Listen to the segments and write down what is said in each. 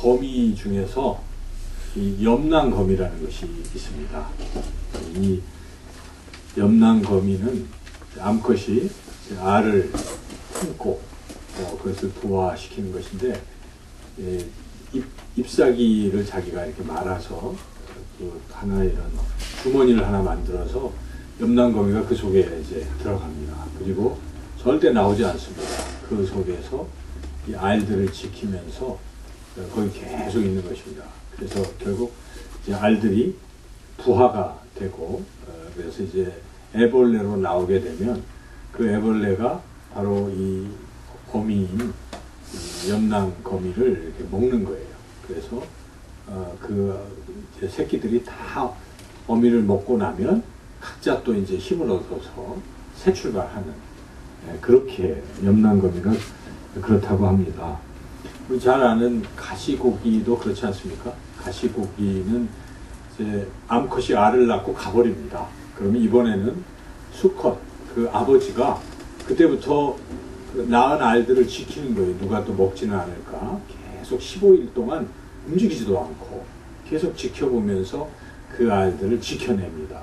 거미 중에서 이 염난거미라는 것이 있습니다. 이 염난거미는 암컷이 알을 품고 그것을 부화시키는 것인데, 잎사귀를 자기가 이렇게 말아서 그 하나 이런 주머니를 하나 만들어서 염난거미가 그 속에 이제 들어갑니다. 그리고 절대 나오지 않습니다. 그 속에서 이 알들을 지키면서 거기 계속 있는 것입니다. 그래서 결국 이제 알들이 부화가 되고, 그래서 이제 애벌레로 나오게 되면 그 애벌레가 바로 이 거미인 염난거미를 이렇게 먹는 거예요. 그래서 그 이제 새끼들이 다 어미를 먹고 나면 각자 또 이제 힘을 얻어서 새 출발하는, 그렇게 염난거미가 그렇다고 합니다. 우리 잘 아는 가시고기도 그렇지 않습니까? 가시고기는 이제 암컷이 알을 낳고 가버립니다. 그러면 이번에는 수컷, 그 아버지가 그때부터 낳은 알들을 지키는 거예요. 누가 또 먹지는 않을까. 계속 15일 동안 움직이지도 않고 계속 지켜보면서 그 알들을 지켜냅니다.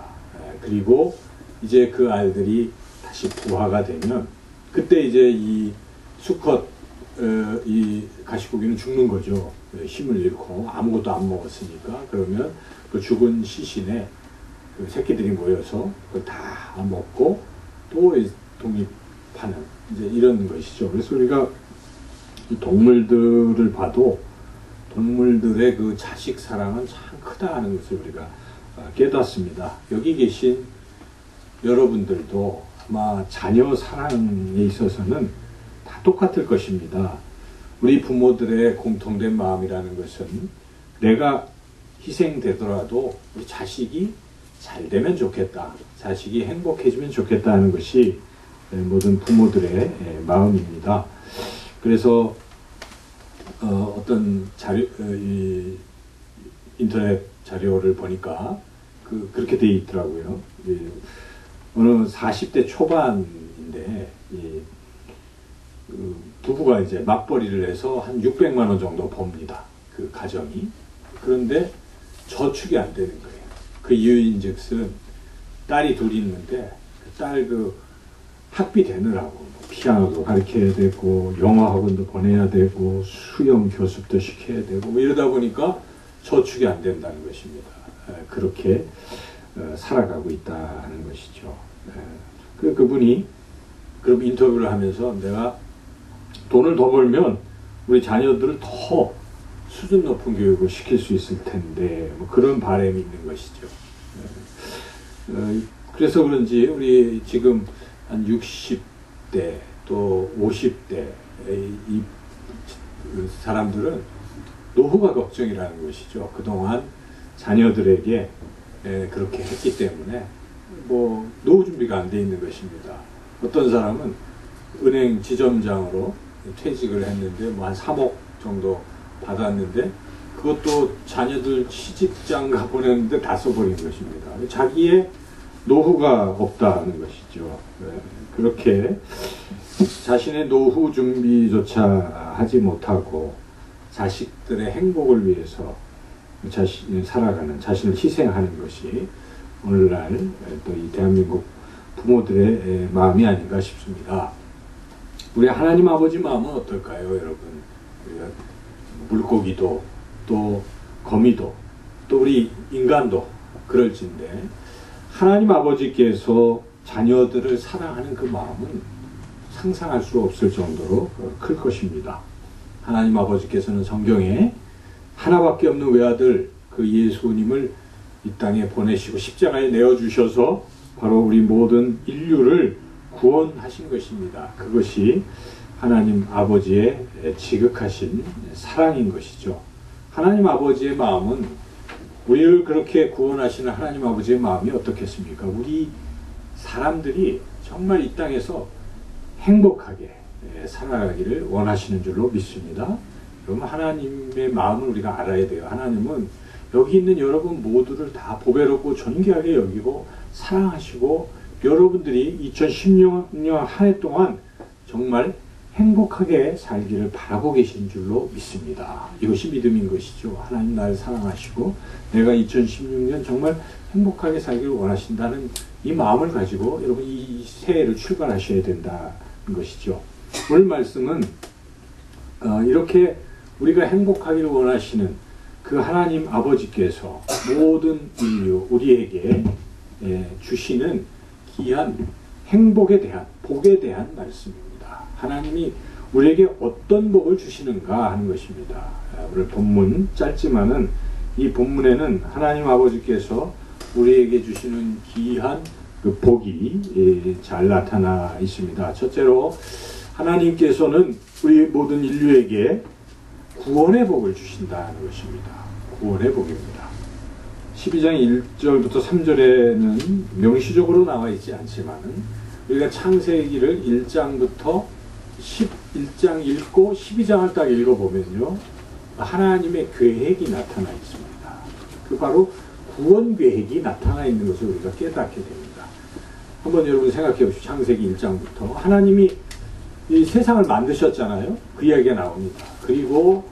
그리고 이제 그 알들이 다시 부화가 되면 그때 이제 이 수컷, 이 가시고기는 죽는 거죠. 힘을 잃고 아무것도 안 먹었으니까. 그러면 그 죽은 시신에 그 새끼들이 모여서 그걸 다 먹고 또 독립하는 이제 이런 것이죠. 그래서 우리가 이 동물들을 봐도 동물들의 그 자식 사랑은 참 크다 하는 것을 우리가 깨닫습니다. 여기 계신 여러분들도 아마 자녀 사랑에 있어서는 다 똑같을 것입니다. 우리 부모들의 공통된 마음이라는 것은 내가 희생되더라도 우리 자식이 잘 되면 좋겠다, 자식이 행복해지면 좋겠다 하는 것이 모든 부모들의 마음입니다. 그래서 어떤 자료, 인터넷 자료를 보니까 그렇게 돼 있더라고요. 어느 40대 초반인데 부부가 이제 맞벌이를 해서 한 600만 원 정도 법니다. 그 가정이. 그런데 저축이 안 되는 거예요. 그 이유인즉슨 딸이 둘이 있는데 그 딸 그 학비 되느라고 피아노도 가르쳐야 되고 영어 학원도 보내야 되고 수영 교습도 시켜야 되고 뭐 이러다 보니까 저축이 안 된다는 것입니다. 그렇게 살아가고 있다는 것이죠. 그분이 그럼 인터뷰를 하면서 내가 돈을 더 벌면 우리 자녀들을 더 수준 높은 교육을 시킬 수 있을 텐데 뭐 그런 바람이 있는 것이죠. 그래서 그런지 우리 지금 한 60대 또 50대 이 사람들은 노후가 걱정이라는 것이죠. 그동안 자녀들에게 그렇게 했기 때문에 뭐 노후 준비가 안 돼 있는 것입니다. 어떤 사람은 은행 지점장으로 퇴직을 했는데 뭐 한 3억 정도 받았는데 그것도 자녀들 시집장 가보냈는데 다 써버린 것입니다. 자기의 노후가 없다는 것이죠. 그렇게 자신의 노후 준비조차 하지 못하고 자식들의 행복을 위해서 자신을 살아가는, 자신을 희생하는 것이 오늘날 또 이 대한민국 부모들의 마음이 아닌가 싶습니다. 우리 하나님 아버지 마음은 어떨까요, 여러분? 우리가 물고기도 또 거미도 또 우리 인간도 그럴진데 하나님 아버지께서 자녀들을 사랑하는 그 마음은 상상할 수 없을 정도로 클 것입니다. 하나님 아버지께서는 성경에 하나밖에 없는 외아들 그 예수님을 이 땅에 보내시고 십자가에 내어주셔서 바로 우리 모든 인류를 구원하신 것입니다. 그것이 하나님 아버지의 지극하신 사랑인 것이죠. 하나님 아버지의 마음은 우리를 그렇게 구원하시는 하나님 아버지의 마음이 어떻겠습니까? 우리 사람들이 정말 이 땅에서 행복하게 살아가기를 원하시는 줄로 믿습니다. 그럼 하나님의 마음을 우리가 알아야 돼요. 하나님은 여기 있는 여러분 모두를 다 보배롭고 존귀하게 여기고 사랑하시고 여러분들이 2016년 한 해 동안 정말 행복하게 살기를 바라고 계신 줄로 믿습니다. 이것이 믿음인 것이죠. 하나님 나를 사랑하시고 내가 2016년 정말 행복하게 살기를 원하신다는 이 마음을 가지고 여러분 이 새해를 출발하셔야 된다는 것이죠. 오늘 말씀은 이렇게 우리가 행복하기를 원하시는 그 하나님 아버지께서 모든 인류 우리에게 주시는 귀한 행복에 대한 복에 대한 말씀입니다. 하나님이 우리에게 어떤 복을 주시는가 하는 것입니다. 오늘 본문 짧지만은 이 본문에는 하나님 아버지께서 우리에게 주시는 귀한 그 복이 잘 나타나 있습니다. 첫째로 하나님께서는 우리 모든 인류에게 구원의 복을 주신다는 것입니다. 구원의 복입니다. 12장 1절부터 3절에는 명시적으로 나와 있지 않지만은 우리가 창세기를 1장부터 11장 읽고 12장을 딱 읽어보면요. 하나님의 계획이 나타나 있습니다. 그 바로 구원 계획이 나타나 있는 것을 우리가 깨닫게 됩니다. 한번 여러분 생각해 보십시오. 창세기 1장부터 하나님이 이 세상을 만드셨잖아요. 그 이야기가 나옵니다. 그리고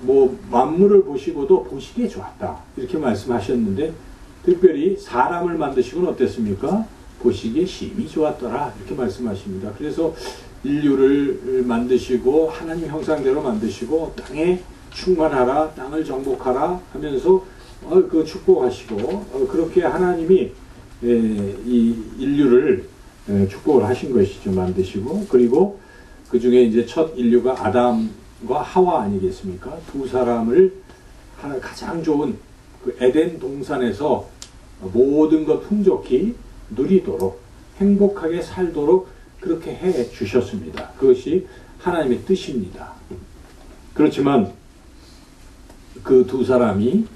뭐 만물을 보시고도 보시기에 좋았다. 이렇게 말씀하셨는데 특별히 사람을 만드시고는 어땠습니까? 보시기에 심히 좋았더라. 이렇게 말씀하십니다. 그래서 인류를 만드시고 하나님 형상대로 만드시고 땅에 충만하라, 땅을 정복하라 하면서 그 축복하시고 그렇게 하나님이 이 인류를 축복을 하신 것이죠. 만드시고 그리고 그 중에 이제 첫 인류가 아담과 하와 아니겠습니까? 두 사람을 가장 좋은 그 에덴 동산에서 모든 것 풍족히 누리도록 행복하게 살도록 그렇게 해 주셨습니다. 그것이 하나님의 뜻입니다. 그렇지만 그 두 사람이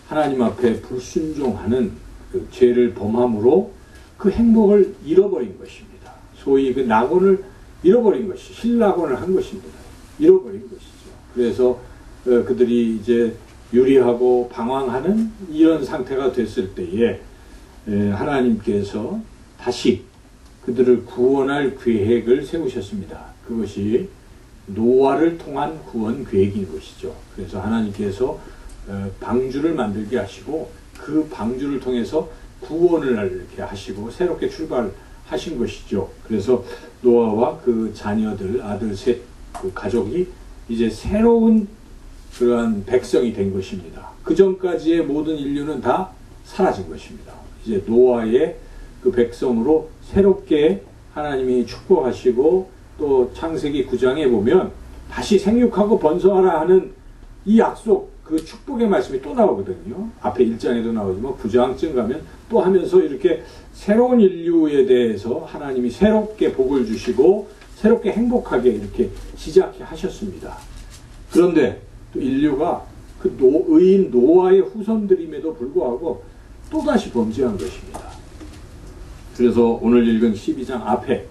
하나님 앞에 불순종하는 그 죄를 범함으로 그 행복을 잃어버린 것입니다. 소위 그 낙원을 잃어버린 것이 신낙원을 한 것입니다. 잃어버린 것이죠. 그래서 그들이 이제 유리하고 방황하는 이런 상태가 됐을 때에 하나님께서 다시 그들을 구원할 계획을 세우셨습니다. 그것이 노아를 통한 구원 계획인 것이죠. 그래서 하나님께서 방주를 만들게 하시고 그 방주를 통해서 구원을 이렇게 하시고 새롭게 출발하신 것이죠. 그래서 노아와 그 자녀들 아들 셋 그 가족이 이제 새로운 그러한 백성이 된 것입니다. 그 전까지의 모든 인류는 다 사라진 것입니다. 이제 노아의 그 백성으로 새롭게 하나님이 축복하시고 또 창세기 9장에 보면 다시 생육하고 번성하라 하는 이 약속 그 축복의 말씀이 또 나오거든요. 앞에 1장에도 나오지만 9장쯤 가면 또 하면서 이렇게 새로운 인류에 대해서 하나님이 새롭게 복을 주시고 새롭게 행복하게 이렇게 시작해 하셨습니다. 그런데 또 인류가 그 의인 노아의 후손들임에도 불구하고 또다시 범죄한 것입니다. 그래서 오늘 읽은 12장 앞에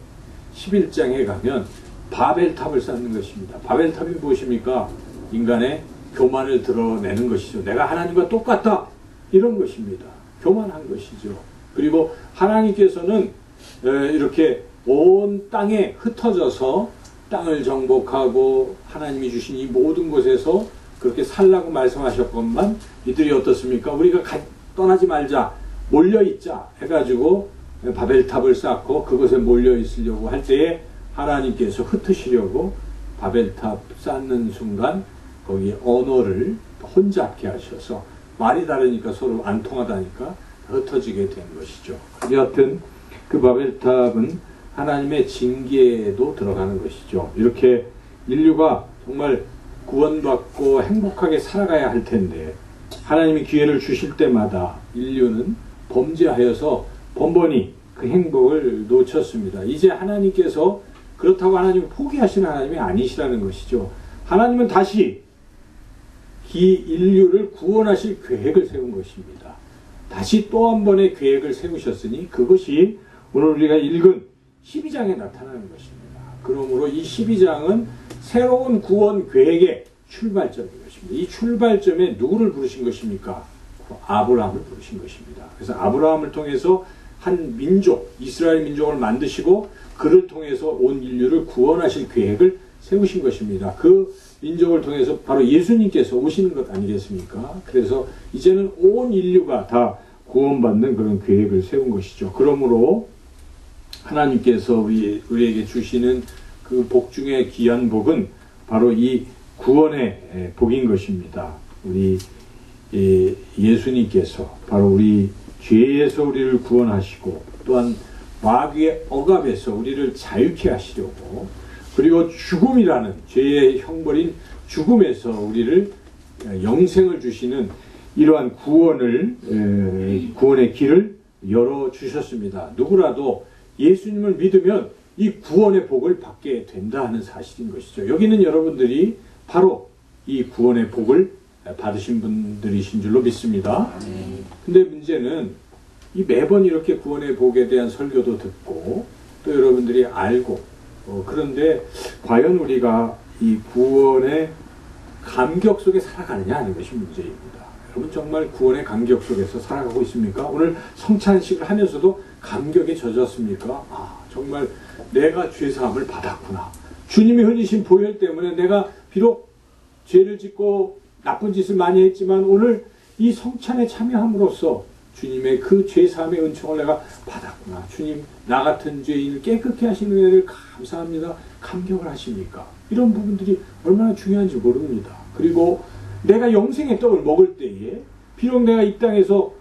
11장에 가면 바벨탑을 쌓는 것입니다. 바벨탑이 무엇입니까? 인간의 교만을 드러내는 것이죠. 내가 하나님과 똑같다. 이런 것입니다. 교만한 것이죠. 그리고 하나님께서는 이렇게 온 땅에 흩어져서 땅을 정복하고 하나님이 주신 이 모든 곳에서 그렇게 살라고 말씀하셨건만 이들이 어떻습니까? 우리가 떠나지 말자, 몰려있자 해가지고 바벨탑을 쌓고 그것에 몰려있으려고 할 때에 하나님께서 흩으시려고 바벨탑 쌓는 순간 거기에 언어를 혼잡게 하셔서 말이 다르니까 서로 안 통하다니까 흩어지게 된 것이죠. 여하튼 그 바벨탑은 하나님의 징계에도 들어가는 것이죠. 이렇게 인류가 정말 구원받고 행복하게 살아가야 할 텐데 하나님이 기회를 주실 때마다 인류는 범죄하여서 번번이 그 행복을 놓쳤습니다. 이제 하나님께서 그렇다고 하나님을 포기하시는 하나님이 아니시라는 것이죠. 하나님은 다시 이 인류를 구원하실 계획을 세운 것입니다. 다시 또 한 번의 계획을 세우셨으니 그것이 오늘 우리가 읽은 12장에 나타나는 것입니다. 그러므로 이 12장은 새로운 구원 계획의 출발점인 것입니다. 이 출발점에 누구를 부르신 것입니까? 아브라함을 부르신 것입니다. 그래서 아브라함을 통해서 한 민족, 이스라엘 민족을 만드시고 그를 통해서 온 인류를 구원하실 계획을 세우신 것입니다. 그 민족을 통해서 바로 예수님께서 오시는 것 아니겠습니까? 그래서 이제는 온 인류가 다 구원받는 그런 계획을 세운 것이죠. 그러므로 하나님께서 우리에게 주시는 그 복 중에 귀한 복은 바로 이 구원의 복인 것입니다. 우리 예수님께서 바로 우리 죄에서 우리를 구원하시고 또한 마귀의 억압에서 우리를 자유케 하시려고, 그리고 죽음이라는 죄의 형벌인 죽음에서 우리를 영생을 주시는 이러한 구원의 길을 열어주셨습니다. 누구라도 예수님을 믿으면 이 구원의 복을 받게 된다 하는 사실인 것이죠. 여기는 여러분들이 바로 이 구원의 복을 받으신 분들이신 줄로 믿습니다. 근데 문제는 이 매번 이렇게 구원의 복에 대한 설교도 듣고 또 여러분들이 알고 그런데 과연 우리가 이 구원의 감격 속에 살아가느냐 하는 것이 문제입니다. 여러분 정말 구원의 감격 속에서 살아가고 있습니까? 오늘 성찬식을 하면서도 감격에 젖었습니까? 정말 내가 죄사함을 받았구나. 주님이 흘리신 보혈 때문에 내가 비록 죄를 짓고 나쁜 짓을 많이 했지만 오늘 이 성찬에 참여함으로써 주님의 그 죄사함의 은총을 내가 받았구나. 주님, 나 같은 죄인을 깨끗게 하시는 은혜를 감사합니다. 감격을 하십니까? 이런 부분들이 얼마나 중요한지 모릅니다. 그리고 내가 영생의 떡을 먹을 때에 비록 내가 이 땅에서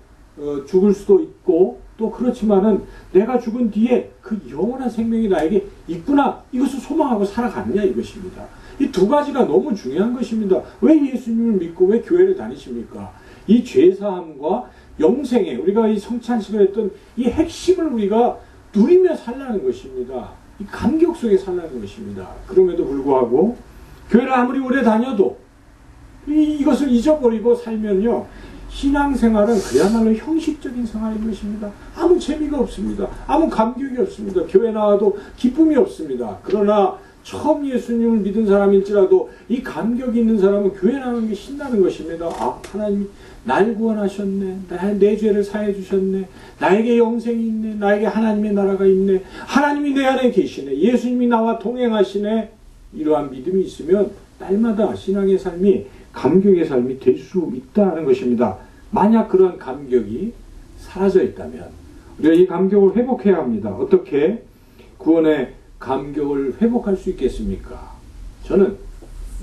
죽을 수도 있고 또 그렇지만은 내가 죽은 뒤에 그 영원한 생명이 나에게 있구나. 이것을 소망하고 살아가느냐 이것입니다. 이 두 가지가 너무 중요한 것입니다. 왜 예수님을 믿고 왜 교회를 다니십니까? 이 죄사함과 영생에 우리가 이 성찬식을 했던 이 핵심을 우리가 누리며 살라는 것입니다. 이 감격 속에 살라는 것입니다. 그럼에도 불구하고 교회를 아무리 오래 다녀도 이것을 잊어버리고 살면요, 신앙생활은 그야말로 형식적인 생활인 것입니다. 아무 재미가 없습니다. 아무 감격이 없습니다. 교회 나와도 기쁨이 없습니다. 그러나 처음 예수님을 믿은 사람일지라도 이 감격이 있는 사람은 교회 나오는 게 신나는 것입니다. 하나님 날 구원하셨네. 내 죄를 사해 주셨네. 나에게 영생이 있네. 나에게 하나님의 나라가 있네. 하나님이 내 안에 계시네. 예수님이 나와 동행하시네. 이러한 믿음이 있으면 날마다 신앙의 삶이 감격의 삶이 될 수 있다는 것입니다. 만약 그런 감격이 사라져 있다면 우리가 이 감격을 회복해야 합니다. 어떻게 구원의 감격을 회복할 수 있겠습니까? 저는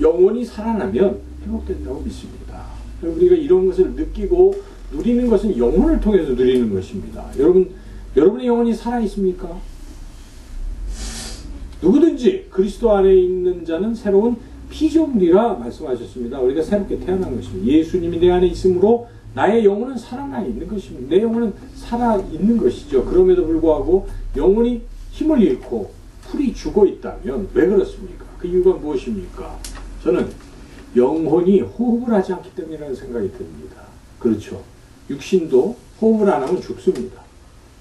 영혼이 살아나면 회복된다고 믿습니다. 우리가 이런 것을 느끼고 누리는 것은 영혼을 통해서 누리는 것입니다. 여러분의 영혼이 살아있습니까? 누구든지 그리스도 안에 있는 자는 새로운 피조물이라 말씀하셨습니다. 우리가 새롭게 태어난 것입니다. 예수님이 내 안에 있으므로 나의 영혼은 살아나 있는 것입니다. 내 영혼은 살아있는 것이죠. 그럼에도 불구하고 영혼이 힘을 잃고 풀이 죽어 있다면 왜 그렇습니까? 그 이유가 무엇입니까? 저는 영혼이 호흡을 하지 않기 때문이라는 생각이 듭니다. 그렇죠. 육신도 호흡을 안 하면 죽습니다.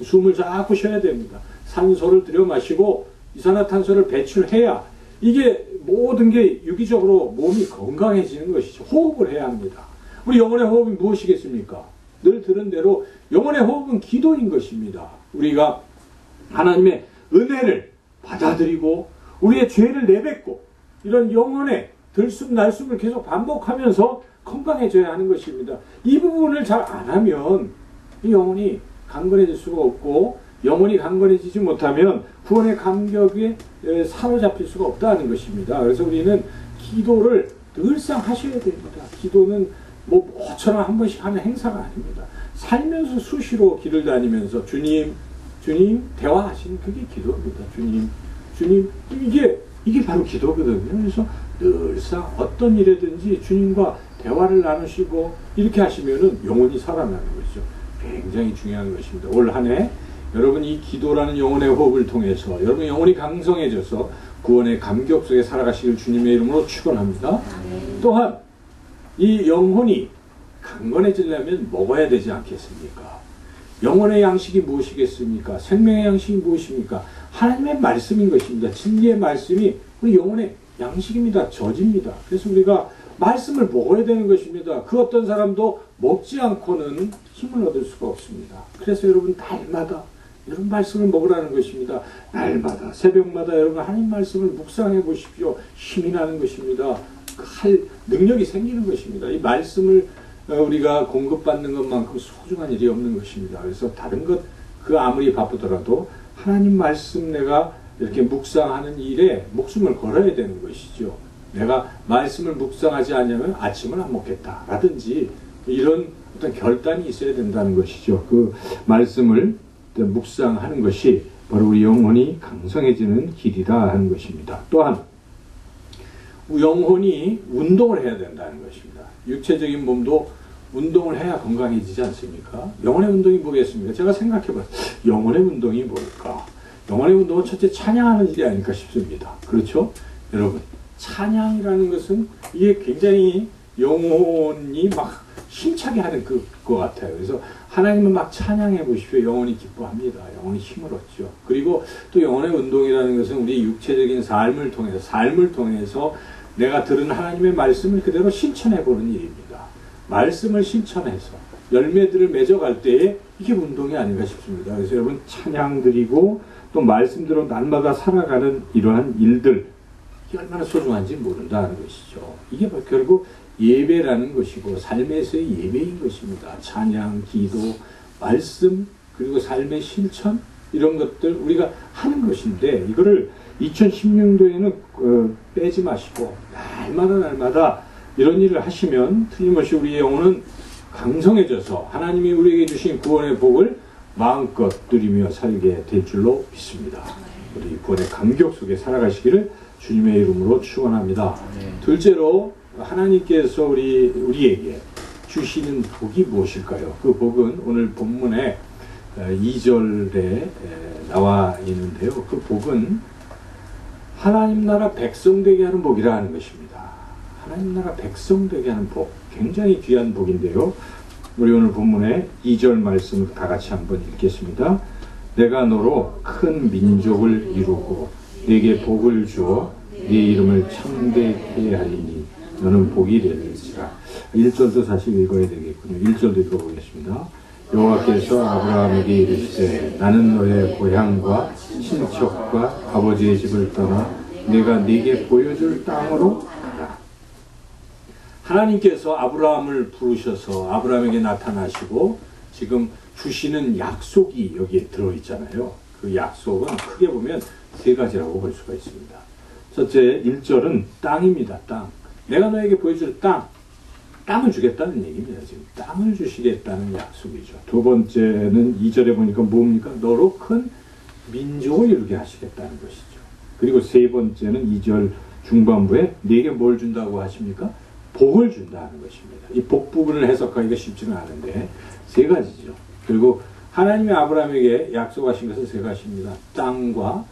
숨을 자꾸 쉬어야 됩니다. 산소를 들여 마시고 이산화탄소를 배출해야 이게 모든 게 유기적으로 몸이 건강해지는 것이죠. 호흡을 해야 합니다. 우리 영혼의 호흡이 무엇이겠습니까? 늘 들은 대로 영혼의 호흡은 기도인 것입니다. 우리가 하나님의 은혜를 받아들이고 우리의 죄를 내뱉고 이런 영혼의 들숨 날숨을 계속 반복하면서 건강해져야 하는 것입니다. 이 부분을 잘 안 하면 이 영혼이 강건해질 수가 없고 영혼이 강건해지지 못하면 구원의 감격에 사로잡힐 수가 없다는 것입니다. 그래서 우리는 기도를 늘상 하셔야 됩니다. 기도는 뭐 모처럼 한 번씩 하는 행사가 아닙니다. 살면서 수시로 길을 다니면서 주님 대화하시는 그게 기도입니다. 주님 이게 바로 기도거든요. 그래서 늘상 어떤 일이든지 주님과 대화를 나누시고 이렇게 하시면은 영혼이 살아나는 것이죠. 굉장히 중요한 것입니다. 올 한 해 여러분 이 기도라는 영혼의 호흡을 통해서 여러분 영혼이 강성해져서 구원의 감격 속에 살아가시길 주님의 이름으로 축원합니다. 또한 이 영혼이 강건해지려면 먹어야 되지 않겠습니까? 영혼의 양식이 무엇이겠습니까? 생명의 양식이 무엇입니까? 하나님의 말씀인 것입니다. 진리의 말씀이 우리 영혼의 양식입니다. 젖입니다. 그래서 우리가 말씀을 먹어야 되는 것입니다. 그 어떤 사람도 먹지 않고는 힘을 얻을 수가 없습니다. 그래서 여러분 여러분 말씀을 먹으라는 것입니다. 날마다 새벽마다 여러분 하나님 말씀을 묵상해 보십시오. 힘이 나는 것입니다. 할 능력이 생기는 것입니다. 이 말씀을 우리가 공급받는 것만큼 소중한 일이 없는 것입니다. 그래서 다른 것 그 아무리 바쁘더라도 하나님 말씀 내가 이렇게 묵상하는 일에 목숨을 걸어야 되는 것이죠. 내가 말씀을 묵상하지 않으면 아침을 안 먹겠다 라든지 이런 어떤 결단이 있어야 된다는 것이죠. 그 말씀을 묵상하는 것이 바로 우리 영혼이 강성해지는 길이다 하는 것입니다. 또한 영혼이 운동을 해야 된다는 것입니다. 육체적인 몸도 운동을 해야 건강해지지 않습니까? 영혼의 운동이 뭐겠습니까? 제가 생각해봤어요. 영혼의 운동이 뭘까? 영혼의 운동은 첫째 찬양하는 일이 아닐까 싶습니다. 그렇죠? 여러분, 찬양이라는 것은 이게 굉장히 영혼이 막 힘차게 하는 것 같아요. 그래서 하나님은 막 찬양해 보십시오. 영혼이 기뻐합니다. 영혼이 힘을 얻죠. 그리고 또 영혼의 운동이라는 것은 우리 육체적인 삶을 통해서 내가 들은 하나님의 말씀을 그대로 실천해 보는 일입니다. 말씀을 실천해서 열매들을 맺어갈 때에 이게 운동이 아닌가 싶습니다. 그래서 여러분 찬양 드리고 또 말씀대로 날마다 살아가는 이러한 일들 이게 얼마나 소중한지 모른다는 것이죠. 이게 결국 예배라는 것이고 삶에서의 예배인 것입니다. 찬양, 기도, 말씀 그리고 삶의 실천 이런 것들 우리가 하는 것인데 이거를 2016년도에는 빼지 마시고 날마다 이런 일을 하시면 틀림없이 우리의 영혼은 강성해져서 하나님이 우리에게 주신 구원의 복을 마음껏 누리며 살게 될 줄로 믿습니다. 우리 구원의 감격 속에 살아가시기를 주님의 이름으로 축원합니다. 둘째로 하나님께서 우리에게 주시는 복이 무엇일까요? 그 복은 오늘 본문의 2절에 나와 있는데요. 그 복은 하나님 나라 백성 되게 하는 복이라 하는 것입니다. 하나님 나라 백성 되게 하는 복, 굉장히 귀한 복인데요. 우리 오늘 본문의 2절 말씀을 다 같이 한번 읽겠습니다. 내가 너로 큰 민족을 이루고 네게 복을 주어 네 이름을 창대케 하리니 너는 복이 되리라. 1절도 사실 읽어야 되겠군요. 1절도 읽어보겠습니다. 여호와께서 아브라함에게 이르시되 나는 너의 고향과 친척과 아버지의 집을 떠나 내가 네게 보여줄 땅으로 가라. 하나님께서 아브라함을 부르셔서 아브라함에게 나타나시고 지금 주시는 약속이 여기에 들어있잖아요. 그 약속은 크게 보면 세 가지라고 볼 수가 있습니다. 첫째 1절은 땅입니다. 땅. 내가 너에게 보여줄 땅을 주겠다는 얘기입니다. 지금 땅을 주시겠다는 약속이죠. 두 번째는 2절에 보니까 뭡니까? 너로 큰 민족을 이루게 하시겠다는 것이죠. 그리고 세 번째는 2절 중반부에 네게 뭘 준다고 하십니까? 복을 준다는 것입니다. 이 복 부분을 해석하기가 쉽지는 않은데 세 가지죠. 그리고 하나님이 아브라함에게 약속하신 것은 세 가지입니다. 땅과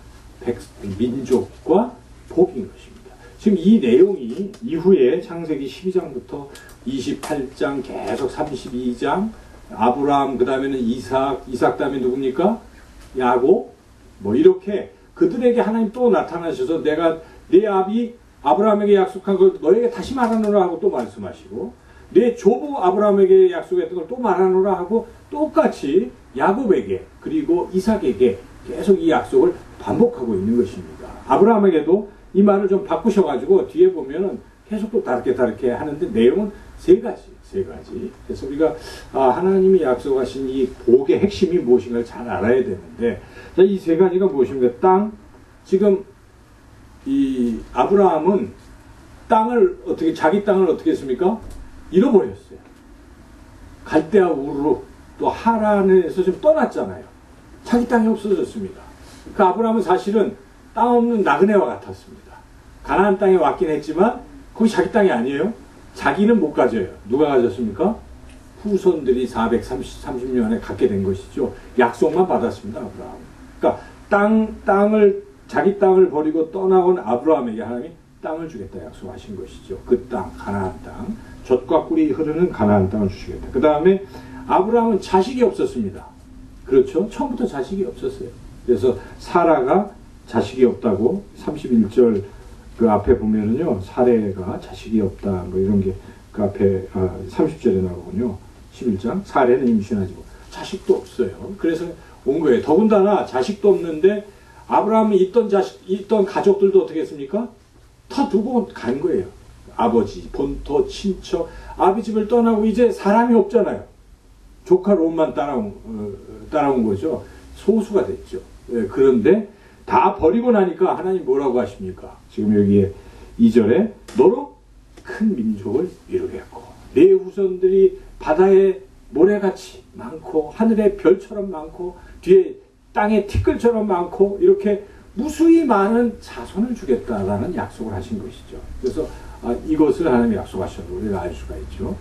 민족과 복인 것입니다. 지금 이 내용이 이후에 창세기 12장부터 28장 계속 32장 아브라함 그 다음에는 이삭 다음에 누굽니까? 야곱 뭐 이렇게 그들에게 하나님 또 나타나셔서 내가 내 아비 아브라함에게 약속한 걸 너에게 다시 말하노라 하고 또 말씀하시고 내 조부 아브라함에게 약속했던 걸 또 말하노라 하고 똑같이 야곱에게 그리고 이삭에게 계속 이 약속을 반복하고 있는 것입니다. 아브라함에게도 이 말을 좀 바꾸셔가지고 뒤에 보면은 계속 또 다르게 하는데 내용은 세 가지. 그래서 우리가 하나님이 약속하신 이 복의 핵심이 무엇인가를 잘 알아야 되는데 이 세 가지가 무엇입니까? 땅. 지금 이 아브라함은 자기 땅을 어떻게 했습니까? 잃어버렸어요. 갈대아 우르 또 하란에서 좀 떠났잖아요. 자기 땅이 없어졌습니다. 그 아브라함은 사실은 땅 없는 나그네와 같았습니다. 가나안 땅에 왔긴 했지만 거기 자기 땅이 아니에요. 자기는 못 가져요. 누가 가졌습니까? 후손들이 430년에 갖게 된 것이죠. 약속만 받았습니다. 아브라함. 그러니까 자기 땅을 버리고 떠나온 아브라함에게 하나님이 땅을 주겠다 약속하신 것이죠. 그 땅, 가나안 땅, 젖과 꿀이 흐르는 가나안 땅을 주시겠다. 그 다음에 아브라함은 자식이 없었습니다. 그렇죠? 처음부터 자식이 없었어요. 그래서 사라가 자식이 없다고 31절 그 앞에 보면은요, 사례가 자식이 없다 뭐 이런 게 그 앞에 30절에 나오군요. 11장 사례는 임신하지 뭐 자식도 없어요. 그래서 온 거예요. 더군다나 자식도 없는데 아브라함이 있던 가족들도 어떻게 했습니까? 다 두고 간 거예요. 아버지, 본토, 친척, 아비 집을 떠나고 이제 사람이 없잖아요. 조카 롯만 따라온 거죠. 소수가 됐죠. 그런데 다 버리고 나니까 하나님 뭐라고 하십니까? 지금 여기에 2절에 너로 큰 민족을 이루겠고 내 후손들이 바다의 모래같이 많고 하늘의 별처럼 많고 뒤에 땅의 티끌처럼 많고 이렇게 무수히 많은 자손을 주겠다라는 약속을 하신 것이죠. 그래서 이것을 하나님이 약속하셔도 우리가 알 수가 있죠.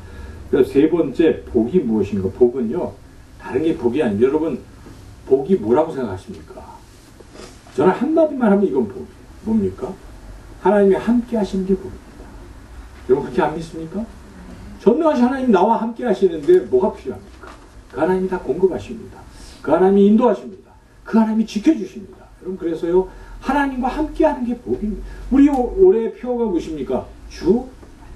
그래서 세 번째 복이 무엇인가? 복은요 다른 게 복이 아닙니다. 여러분 복이 뭐라고 생각하십니까? 저는 한마디만 하면 이건 복이에요. 뭡니까? 하나님이 함께 하시는 게 복입니다. 여러분 그렇게 안 믿습니까? 전능하신 하나님 나와 함께 하시는데 뭐가 필요합니까? 그 하나님이 다 공급하십니다. 그 하나님이 인도하십니다. 그 하나님이 지켜주십니다. 여러분 그래서요 하나님과 함께 하는 게 복입니다. 우리 올해 표어가 무엇입니까? 주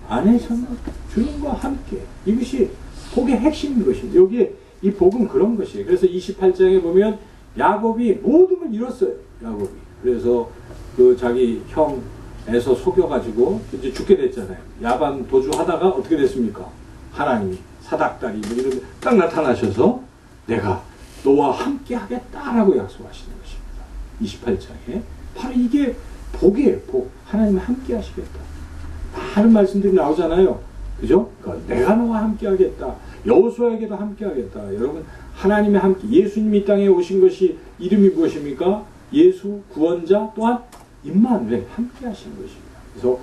안에서는 주님과 함께. 이것이 복의 핵심인 것입니다. 여기에 이 복은 그런 것이에요. 그래서 28장에 보면 야곱이 모든 걸 잃었어요. 야곱이. 그래서 그 자기 형 에서 속여가지고 이제 죽게 됐잖아요. 야반 도주하다가 어떻게 됐습니까? 하나님이 사닥다리 뭐 이런 딱 나타나셔서 내가 너와 함께 하겠다라고 약속하시는 것입니다. 28장에 바로 이게 복이에요. 복. 하나님이 함께 하시겠다. 많은 말씀들이 나오잖아요. 그죠? 그러니까 내가 너와 함께 하겠다. 여호수아에게도 함께 하겠다. 여러분 하나님의 함께 예수님이 이 땅에 오신 것이 이름이 무엇입니까? 예수 구원자 또한 임마누엘 함께 하시는 것입니다. 그래서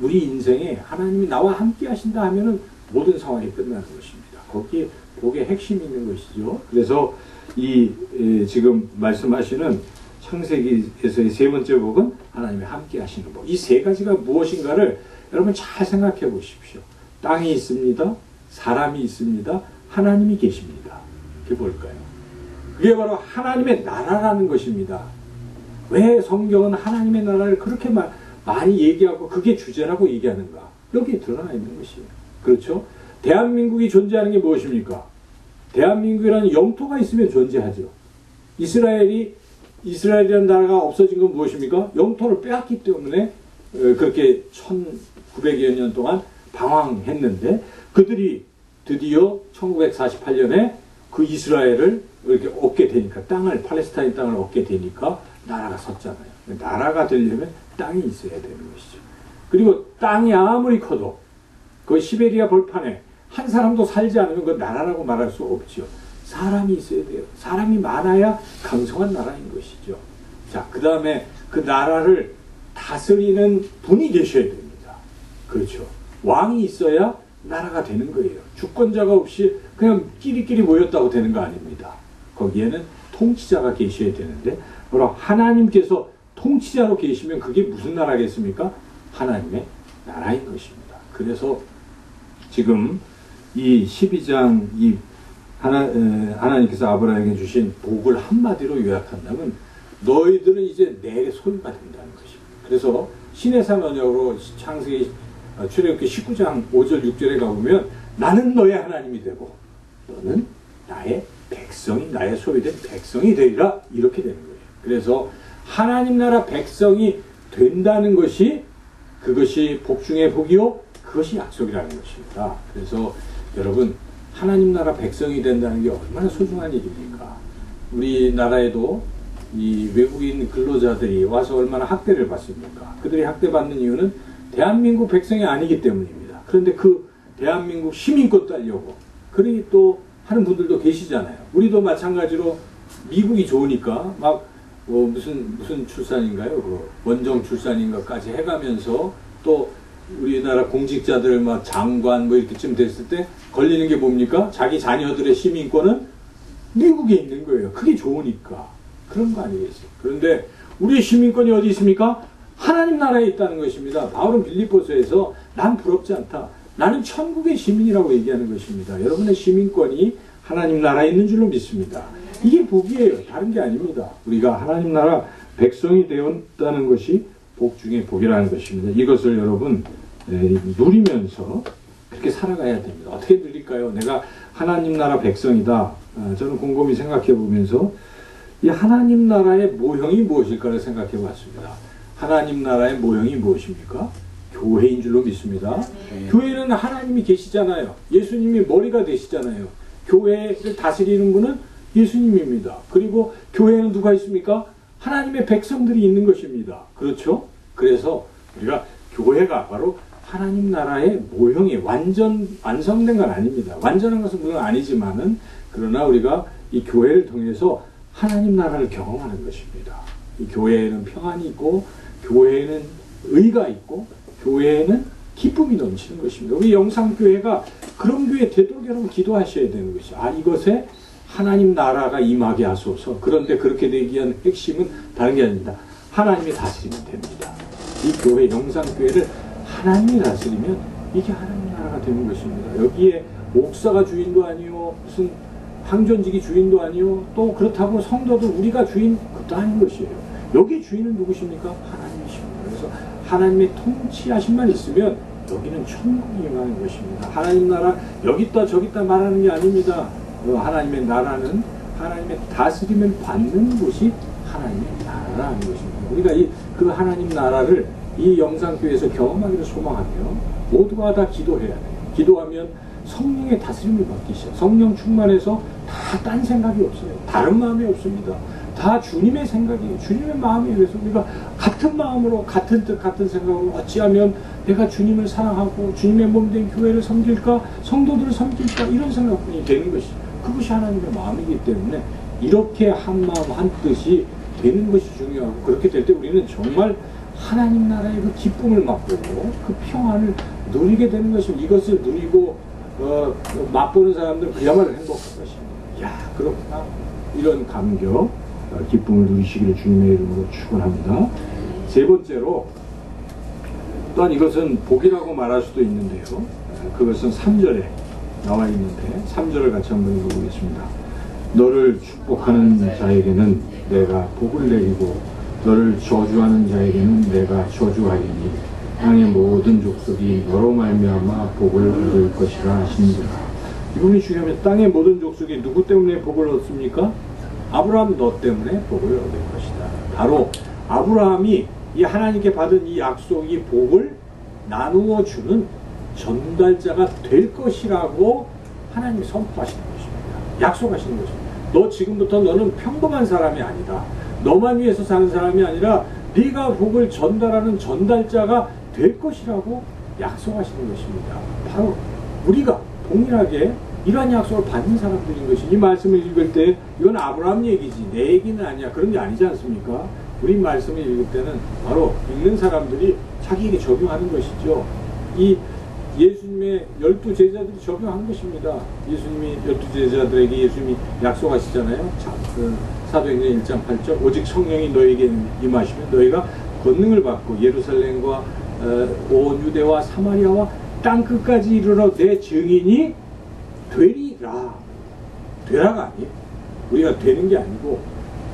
우리 인생에 하나님이 나와 함께 하신다 하면은 모든 상황이 끝나는 것입니다. 거기에 복의 핵심이 있는 것이죠. 그래서 지금 말씀하시는 창세기에서의 세 번째 복은 하나님이 함께 하시는 복. 이 세 가지가 무엇인가를 여러분 잘 생각해 보십시오. 땅이 있습니다. 사람이 있습니다. 하나님이 계십니다. 그게 뭘까요? 그게 바로 하나님의 나라라는 것입니다. 왜 성경은 하나님의 나라를 그렇게 많이 얘기하고 그게 주제라고 얘기하는가? 여기에 드러나 있는 것이에요. 그렇죠? 대한민국이 존재하는 게 무엇입니까? 대한민국이라는 영토가 있으면 존재하죠. 이스라엘이라는 나라가 없어진 건 무엇입니까? 영토를 빼앗기 때문에 그렇게 1900여 년 동안 방황했는데 그들이 드디어 1948년에 그 이스라엘을 이렇게 얻게 되니까 팔레스타인 땅을 얻게 되니까 나라가 섰잖아요. 나라가 되려면 땅이 있어야 되는 것이죠. 그리고 땅이 아무리 커도 그 시베리아 벌판에 한 사람도 살지 않으면 그 나라라고 말할 수 없죠. 사람이 있어야 돼요. 사람이 많아야 강성한 나라인 것이죠. 자, 그 다음에 그 나라를 다스리는 분이 계셔야 됩니다. 그렇죠. 왕이 있어야 나라가 되는 거예요. 주권자가 없이 그냥 끼리끼리 모였다고 되는 거 아닙니다. 거기에는 통치자가 계셔야 되는데 바로 하나님께서 통치자로 계시면 그게 무슨 나라겠습니까? 하나님의 나라인 것입니다. 그래서 지금 이 12장 하나님께서 아브라함에게 주신 복을 한마디로 요약한다면 너희들은 이제 내 소유가 된다는 것입니다. 그래서 신의 삼 언약으로 창세기 출애굽기 19장 5절 6절에 가보면 나는 너의 하나님이 되고 너는 나의 백성이 나의 소유된 백성이 되리라 이렇게 되는 거예요. 그래서 하나님 나라 백성이 된다는 것이 그것이 복 중의 복이요 그것이 약속이라는 것입니다. 그래서 여러분 하나님 나라 백성이 된다는 게 얼마나 소중한 일입니까? 우리나라에도 이 외국인 근로자들이 와서 얼마나 학대를 받습니까? 그들이 학대받는 이유는 대한민국 백성이 아니기 때문입니다. 그런데 그 대한민국 시민권 따려고 그러니 또 하는 분들도 계시잖아요. 우리도 마찬가지로 미국이 좋으니까 막 무슨 출산인가요? 그 원정 출산인가까지 해가면서 또 우리나라 공직자들 막 장관 뭐 이렇게쯤 됐을 때 걸리는 게 뭡니까? 자기 자녀들의 시민권은 미국에 있는 거예요. 그게 좋으니까. 그런 거 아니겠어요? 그런데 우리의 시민권이 어디 있습니까? 하나님 나라에 있다는 것입니다. 바울은 빌립보서에서 난 부럽지 않다. 나는 천국의 시민이라고 얘기하는 것입니다. 여러분의 시민권이 하나님 나라에 있는 줄로 믿습니다. 이게 복이에요. 다른 게 아닙니다. 우리가 하나님 나라 백성이 되었다는 것이 복 중에 복이라는 것입니다. 이것을 여러분 누리면서 그렇게 살아가야 됩니다. 어떻게 들릴까요? 내가 하나님 나라 백성이다. 저는 곰곰이 생각해 보면서 이 하나님 나라의 모형이 무엇일까를 생각해 봤습니다. 하나님 나라의 모형이 무엇입니까? 교회인 줄로 믿습니다. 교회는 하나님이 계시잖아요. 예수님이 머리가 되시잖아요. 교회를 다스리는 분은 예수님입니다. 그리고 교회에는 누가 있습니까? 하나님의 백성들이 있는 것입니다. 그렇죠? 그래서 우리가 교회가 바로 하나님 나라의 모형이 완성된 건 아닙니다. 완전한 것은 물론 아니지만은 그러나 우리가 이 교회를 통해서 하나님 나라를 경험하는 것입니다. 이 교회에는 평안이 있고 교회에는 의가 있고 교회에는 기쁨이 넘치는 것입니다. 우리 영상교회가 그런 교회 되도록 여러분 기도하셔야 되는 것이죠. 이것에 하나님 나라가 임하게 하소서. 그런데 그렇게 되기 위한 핵심은 다른 게 아닙니다. 하나님이 다스리면 됩니다. 이 교회, 영상교회를 하나님이 다스리면 이게 하나님 나라가 되는 것입니다. 여기에 목사가 주인도 아니요, 무슨 황존직이 주인도 아니요, 또 그렇다고 성도들 우리가 주인 그것도 아닌 것이에요. 여기 주인은 누구십니까? 하나님이십니다. 그래서 하나님의 통치하심만 있으면 여기는 천국이 임하는 것입니다. 하나님 나라 여기다 저기다 말하는 게 아닙니다. 하나님의 나라는 하나님의 다스림을 받는 곳이 하나님의 나라라는 것입니다. 우리가 그 하나님 나라를 이 영상교회에서 경험하기를 소망하며 모두가 다 기도해야 돼요. 기도하면 성령의 다스림을 받기 시작. 성령 충만해서 다 딴 생각이 없어요. 다른 마음이 없습니다. 다 주님의 생각이에요. 주님의 마음이에요. 그래서 우리가 같은 마음으로 같은 뜻 같은 생각으로 어찌하면 내가 주님을 사랑하고 주님의 몸된 교회를 섬길까 성도들을 섬길까 이런 생각뿐이 되는 것이 그것이 하나님의 마음이기 때문에 이렇게 한 마음 한 뜻이 되는 것이 중요하고 그렇게 될 때 우리는 정말 하나님 나라의 그 기쁨을 맛보고 그 평안을 누리게 되는 것입니다. 이것을 누리고 맛보는 사람들은 그야말로 행복한 것입니다. 야, 그렇구나. 이런 감격, 기쁨을 누리시기를 주님의 이름으로 축원합니다. 세 번째로 또한 이것은 복이라고 말할 수도 있는데요. 그것은 3절에 나와 있는데 3절을 같이 한번 읽어보겠습니다. 너를 축복하는 자에게는 내가 복을 내리고 너를 저주하는 자에게는 내가 저주하리니 땅의 모든 족속이 너로 말미암아 복을 얻을 것이라 하시니라. 이 부분이 중요하면 땅의 모든 족속이 누구 때문에 복을 얻습니까? 아브라함 너 때문에 복을 얻을 것이다. 바로 아브라함이 이 하나님께 받은 이 약속, 이 복을 나누어 주는 전달자가 될 것이라고 하나님이 선포하시는 것입니다. 약속하시는 것입니다. 너 지금부터 너는 평범한 사람이 아니다. 너만 위해서 사는 사람이 아니라 네가 복을 전달하는 전달자가 될 것이라고 약속하시는 것입니다. 바로 우리가 동일하게 이러한 약속을 받는 사람들인 것이 이 말씀을 읽을 때 이건 아브라함 얘기지 내 얘기는 아니야 그런 게 아니지 않습니까? 우리 말씀을 읽을 때는 바로 읽는 사람들이 자기에게 적용하는 것이죠. 이 예수님의 12제자들이 적용한 것입니다. 예수님이 12제자들에게 예수님이 약속하시잖아요. 사도행전 1장 8절 오직 성령이 너에게 임하시면 너희가 권능을 받고 예루살렘과 온 유대와 사마리아와 땅끝까지 이르러 내 증인이 되리라. 되라가 아니에요. 우리가 되는 게 아니고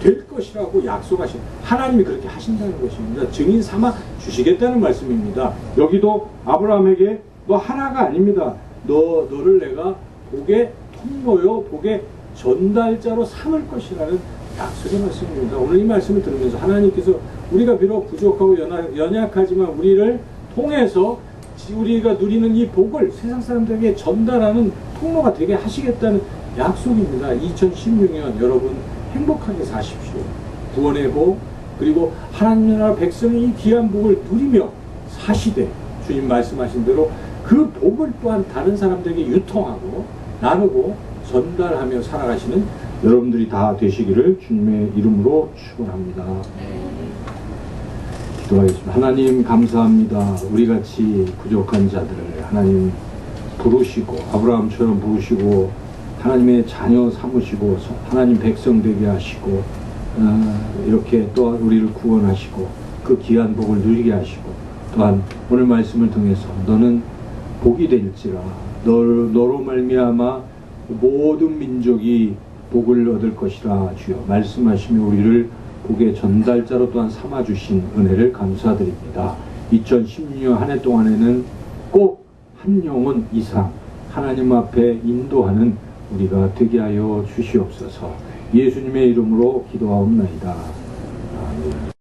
될 것이라고 약속하신 하나님이 그렇게 하신다는 것입니다. 증인 삼아 주시겠다는 말씀입니다. 여기도 아브라함에게 너 하나가 아닙니다. 너를 내가 복의 통로요 복의 전달자로 삼을 것이라는 약속의 말씀입니다. 오늘 이 말씀을 들으면서 하나님께서 우리가 비록 부족하고 연약하지만 우리를 통해서 우리가 누리는 이 복을 세상 사람들에게 전달하는 통로가 되게 하시겠다는 약속입니다. 2016년 여러분 행복하게 사십시오. 구원의 복 그리고 하나님 나라 백성이 이 귀한 복을 누리며 사시되 주님 말씀하신 대로 그 복을 또한 다른 사람들에게 유통하고 나누고 전달하며 살아가시는 여러분들이 다 되시기를 주님의 이름으로 축원합니다. 기도하겠습니다. 하나님 감사합니다. 우리같이 부족한 자들을 하나님 부르시고 아브라함처럼 부르시고 하나님의 자녀 삼으시고 하나님 백성 되게 하시고 이렇게 또한 우리를 구원하시고 그 귀한 복을 누리게 하시고 또한 오늘 말씀을 통해서 너는 복이 될지라 너로 말미암아 모든 민족이 복을 얻을 것이라 주여 말씀하시며 우리를 복의 전달자로 또한 삼아주신 은혜를 감사드립니다. 2016년 한 해 동안에는 꼭 한 영혼 이상 하나님 앞에 인도하는 우리가 되게 하여 주시옵소서. 예수님의 이름으로 기도하옵나이다. 아멘.